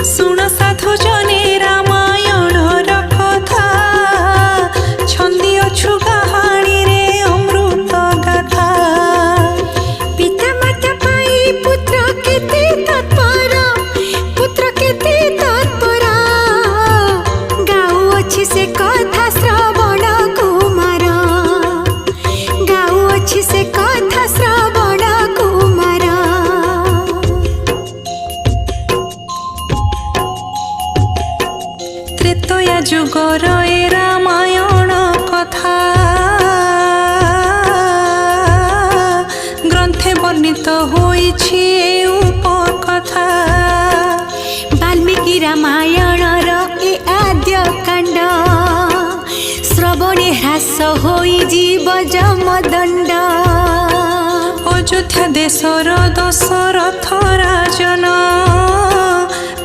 शुण साधु जने रामायण कथा छंदी अछु कहानी रे अमृत गाथा। पिता माता पाई पुत्र केते तत्पर, पुत्र केते तत्पर, गाऊ अछि से कथा श्रवण कुमार, गाऊ अछि से कथा श्रवण कुमार। त्रेतया जुगर ए रामायण कथा ग्रंथे वर्णित होइछि ए उपकथा। वाल्मीकि रामायण ए आद्य कांड, श्रवणे ह्रास होई जीव जमदंड। अयोध्या देशर दशरथ राजन